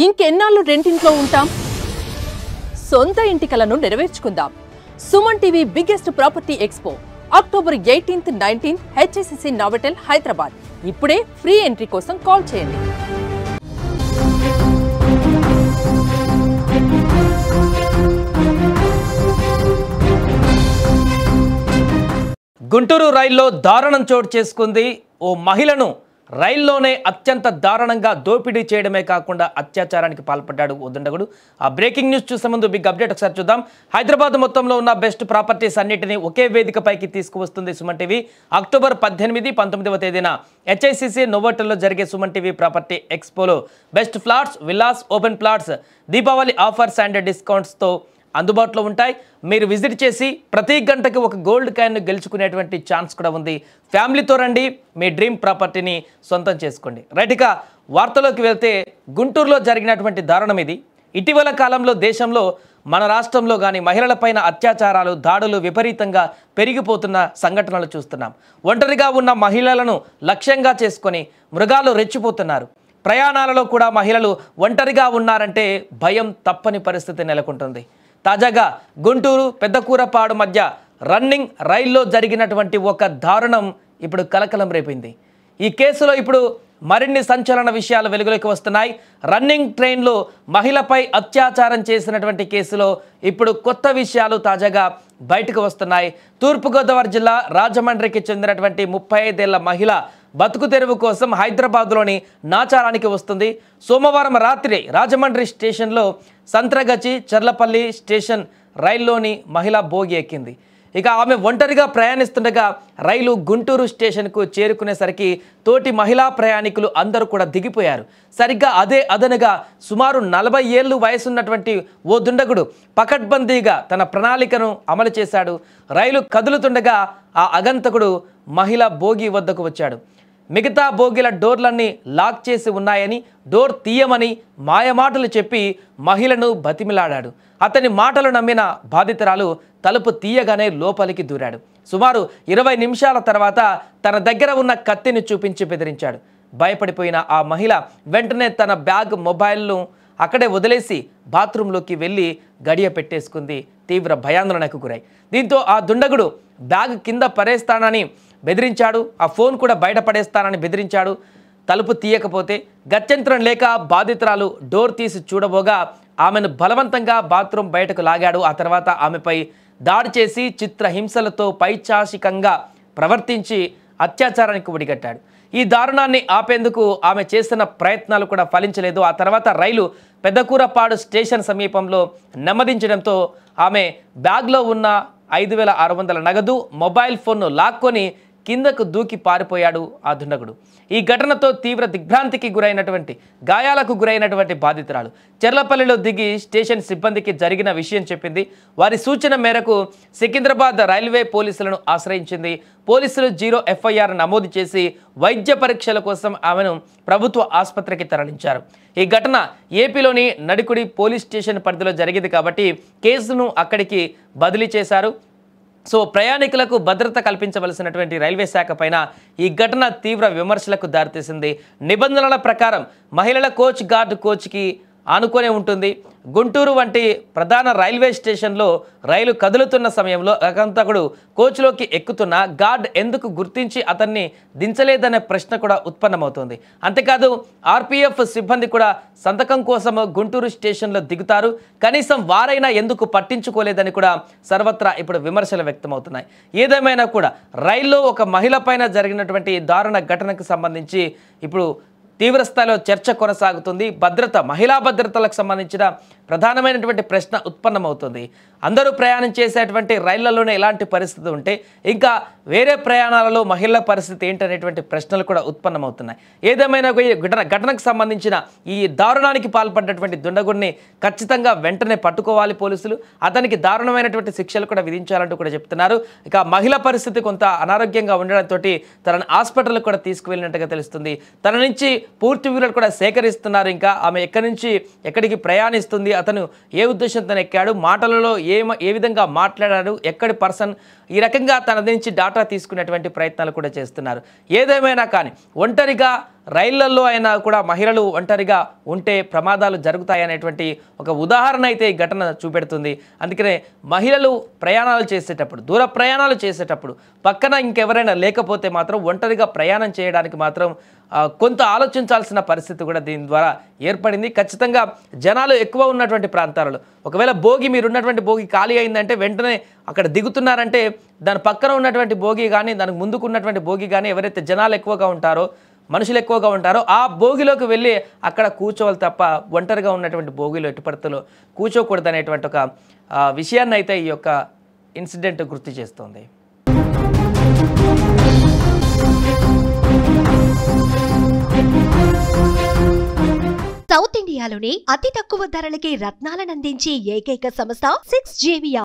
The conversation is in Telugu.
ఇంకెన్నాళ్ళు రెంటింట్లో ఉంటాం? సొంత ఇంటి కలను నెరవేర్చుకుందాం. Suman TV biggest property expo October 18th, 19th HSCC Novotel Hyderabad. ఇప్పుడే ఫ్రీ ఎంట్రీ కోసం కాల్ చేయండి. గుంటూరు రైల్లో దారుణం చోటు చేసుకుంది. ఓ మహిళను రైల్లోనే అత్యంత దారుణంగా దోపిడీ చేయడమే కాకుండా అత్యాచారానికి పాల్పడ్డాడు ఓ దుండగుడు. ఆ బ్రేకింగ్ న్యూస్ చూసే ముందు బిగ్ అప్డేట్ ఒకసారి చూద్దాం. హైదరాబాద్ మొత్తంలో ఉన్న బెస్ట్ ప్రాపర్టీస్ అన్నిటినీ ఒకే వేదికపైకి తీసుకువస్తుంది సుమన్ టీవీ. అక్టోబర్ 18, 19వ తేదీన HICC నోవోటెల్లో జరిగే సుమన్ టీవీ ప్రాపర్టీ ఎక్స్పోలో best flats, villas, open plots, Deepavali offers and డిస్కౌంట్స్తో అందుబాటులో ఉంటాయి. మీరు విజిట్ చేసి ప్రతి గంటకి ఒక గోల్డ్ కాయిన్ గెలుచుకునేటువంటి ఛాన్స్ కూడా ఉంది. ఫ్యామిలీతో రండి, మీ డ్రీమ్ ప్రాపర్టీని సొంతం చేసుకోండి. రైట్, ఇక వార్తలోకి వెళ్తే గుంటూరులో జరిగినటువంటి దారుణం ఇది. ఇటీవల కాలంలో దేశంలో మన రాష్ట్రంలో కానీ మహిళలపైన అత్యాచారాలు, దాడులు విపరీతంగా పెరిగిపోతున్న సంఘటనలు చూస్తున్నాం. ఒంటరిగా ఉన్న మహిళలను లక్ష్యంగా చేసుకొని మృగాలు రెచ్చిపోతున్నారు. ప్రయాణాలలో కూడా మహిళలు ఒంటరిగా ఉన్నారంటే భయం తప్పని పరిస్థితి నెలకొంటుంది. తాజాగా గుంటూరు పెద్దకూరపాడు మధ్య రన్నింగ్ రైల్లో జరిగినటువంటి ఒక దారుణం ఇప్పుడు కలకలం రేపింది. ఈ కేసులో ఇప్పుడు మరిన్ని సంచలన విషయాలు వెలుగులోకి వస్తున్నాయి. రన్నింగ్ ట్రైన్లో మహిళపై అత్యాచారం చేసినటువంటి కేసులో ఇప్పుడు కొత్త విషయాలు తాజాగా బయటకు వస్తున్నాయి. తూర్పుగోదావరి జిల్లా రాజమండ్రికి చెందినటువంటి 35 ఏళ్ల మహిళ బతుకు తెరువు కోసం హైదరాబాద్లోని నాచారానికి వస్తుంది. సోమవారం రాత్రి రాజమండ్రి స్టేషన్లో సంత్రగచి చర్లపల్లి స్టేషన్ రైల్లోని మహిళ బోగి ఎక్కింది. ఇక ఆమె ఒంటరిగా ప్రయాణిస్తుండగా రైలు గుంటూరు స్టేషన్కు చేరుకునేసరికి తోటి మహిళా ప్రయాణికులు అందరూ కూడా దిగిపోయారు. సరిగ్గా అదే అదనుగా సుమారు 40 ఏళ్ళు వయసున్నటువంటి ఓ దుండగుడు పకడ్బందీగా తన ప్రణాళికను అమలు చేశాడు. రైలు కదులుతుండగా ఆ అగంతకుడు మహిళ బోగి వద్దకు వచ్చాడు. మిగతా బోగిల డోర్లన్నీ లాక్ చేసి ఉన్నాయని, డోర్ తీయమని మాయమాటలు చెప్పి మహిళను బతిమిలాడాడు. అతని మాటలు నమ్మిన బాధితురాలు తలుపు తీయగానే లోపలికి దూరాడు. సుమారు 20 నిమిషాల తర్వాత తన దగ్గర ఉన్న కత్తిని చూపించి బెదిరించాడు. భయపడిపోయిన ఆ మహిళ వెంటనే తన బ్యాగ్, మొబైల్ను అక్కడే వదిలేసి బాత్రూంలోకి వెళ్ళి గడియ పెట్టేసుకుంది. తీవ్ర భయాందోళనకు గురై దీంతో ఆ దుండగుడు బ్యాగ్ కింద పడేస్తానని బెదిరించాడు. ఆ ఫోన్ కూడా బయట పడేస్తానని బెదిరించాడు. తలుపు తీయకపోతే గత్యంతరం లేక బాధితురాలు డోర్ తీసి చూడబోగా ఆమెను బలవంతంగా బాత్రూం బయటకు లాగాడు. ఆ తర్వాత ఆమెపై దాడి చేసి చిత్రహింసలతో పైచాసికంగా ప్రవర్తించి అత్యాచారానికి ఒడిగట్టాడు. ఈ దారుణాన్ని ఆపేందుకు ఆమె చేసిన ప్రయత్నాలు కూడా ఫలించలేదు. ఆ తర్వాత రైలు పెద్దకూరపాడు స్టేషన్ సమీపంలో నెమ్మదించడంతో ఆమె బ్యాగ్లో ఉన్న 5,600 నగదు, మొబైల్ ఫోన్ను లాక్కొని కిందకు దూకి పారిపోయాడు ఆ దుండగుడు. ఈ ఘటనతో తీవ్ర దిగ్భ్రాంతికి గురైనటువంటి, గాయాలకు గురైనటువంటి బాధితురాలు చెర్లపల్లిలో దిగి స్టేషన్ సిబ్బందికి జరిగిన విషయం చెప్పింది. వారి సూచన మేరకు సికింద్రాబాద్ రైల్వే పోలీసులను ఆశ్రయించింది. పోలీసులు 0 FIR నమోదు చేసి వైద్య పరీక్షల కోసం ఆమెను ప్రభుత్వ ఆసుపత్రికి తరలించారు. ఈ ఘటన ఏపీలోని నడికుడి పోలీస్ స్టేషన్ పరిధిలో జరిగింది కాబట్టి కేసును అక్కడికి బదిలీ చేశారు. సో ప్రయాణికులకు భద్రత కల్పించవలసినటువంటి రైల్వే శాఖ పైన ఈ ఘటన తీవ్ర విమర్శలకు దారితీసింది. నిబంధనల ప్రకారం మహిళల కోచ్ గార్డు కోచ్కి ఆనుకొనే ఉంటుంది. గుంటూరు వంటి ప్రధాన రైల్వే స్టేషన్లో రైలు కదులుతున్న సమయంలో అగంతకుడు కోచ్లోకి ఎక్కుతున్న గార్డ్ ఎందుకు గుర్తించి అతన్ని దించలేదనే ప్రశ్న కూడా ఉత్పన్నమవుతుంది. అంతేకాదు RPF సిబ్బంది కూడా సంతకం కోసం గుంటూరు స్టేషన్లో దిగుతారు. కనీసం వారైనా ఎందుకు పట్టించుకోలేదని కూడా సర్వత్రా ఇప్పుడు విమర్శలు వ్యక్తమవుతున్నాయి. ఏదేమైనా కూడా రైల్లో ఒక మహిళ పైన జరిగినటువంటి దారుణ ఘటనకు సంబంధించి ఇప్పుడు తీవ్రస్థాయిలో చర్చ కొనసాగుతుంది. భద్రత, మహిళా భద్రతలకు సంబంధించిన ప్రధానమైనటువంటి ప్రశ్న ఉత్పన్నమవుతుంది. అందరూ ప్రయాణం చేసేటువంటి రైళ్లలోనే ఇలాంటి పరిస్థితి ఉంటే ఇంకా వేరే ప్రయాణాలలో మహిళల పరిస్థితి ఏంటనేటువంటి ప్రశ్నలు కూడా ఉత్పన్నమవుతున్నాయి. ఏదేమైనా ఘటనకు సంబంధించిన ఈ దారుణానికి పాల్పడ్డటువంటి దుండగుడిని ఖచ్చితంగా వెంటనే పట్టుకోవాలి పోలీసులు. అతనికి దారుణమైనటువంటి శిక్షలు కూడా విధించాలంటూ కూడా చెప్తున్నారు. ఇక మహిళ పరిస్థితి కొంత అనారోగ్యంగా ఉండడంతో తనను హాస్పిటల్కి కూడా తీసుకువెళ్ళినట్టుగా తెలుస్తుంది. తన నుంచి పూర్తి వివరాలు కూడా సేకరిస్తున్నారు. ఇంకా ఆమె ఎక్కడి నుంచి ఎక్కడికి ప్రయాణిస్తుంది, అతను ఏ ఉద్దేశంతో ఎక్కాడు, మాటలలో ఏ విధంగా మాట్లాడాడు, ఎక్కడి పర్సన్, ఈ రకంగా తన నుంచి డాటా తీసుకునేటువంటి ప్రయత్నాలు కూడా చేస్తున్నారు. ఏదేమైనా కానీ ఒంటరిగా రైళ్లలో అయినా కూడా మహిళలు ఒంటరిగా ఉంటే ప్రమాదాలు జరుగుతాయనేటువంటి ఒక ఉదాహరణ అయితే ఈ ఘటన చూపెడుతుంది. అందుకనే మహిళలు ప్రయాణాలు చేసేటప్పుడు, దూర ప్రయాణాలు చేసేటప్పుడు పక్కన ఇంకెవరైనా లేకపోతే మాత్రం ఒంటరిగా ప్రయాణం చేయడానికి మాత్రం కొంత ఆలోచించాల్సిన పరిస్థితి కూడా దీని ద్వారా ఏర్పడింది. ఖచ్చితంగా జనాలు ఎక్కువ ఉన్నటువంటి ప్రాంతాలలో ఒకవేళ బోగి, మీరున్నటువంటి బోగి ఖాళీ అయిందంటే వెంటనే అక్కడ దిగుతున్నారంటే దాని పక్కన ఉన్నటువంటి బోగి కానీ, దానికి ముందుకు ఉన్నటువంటి బోగి కానీ, ఎవరైతే జనాలు ఎక్కువగా ఉంటారో, మనుషులు ఎక్కువగా ఉంటారో ఆ బోగిలోకి వెళ్ళి అక్కడ కూర్చోవాలి తప్ప ఒంటరిగా ఉన్నటువంటి బోగిలో ఎట్టి పరిస్థితుల్లో కూర్చోకూడదు అనేటువంటి ఒక విషయాన్ని అయితే ఈ యొక్క ఇన్సిడెంట్ గుర్తు చేస్తుంది. సౌత్ ఇండియాలోనే అతి తక్కువ ధరలకి రత్నాలను అందించే ఏకైక సంస్థ 6 JVR.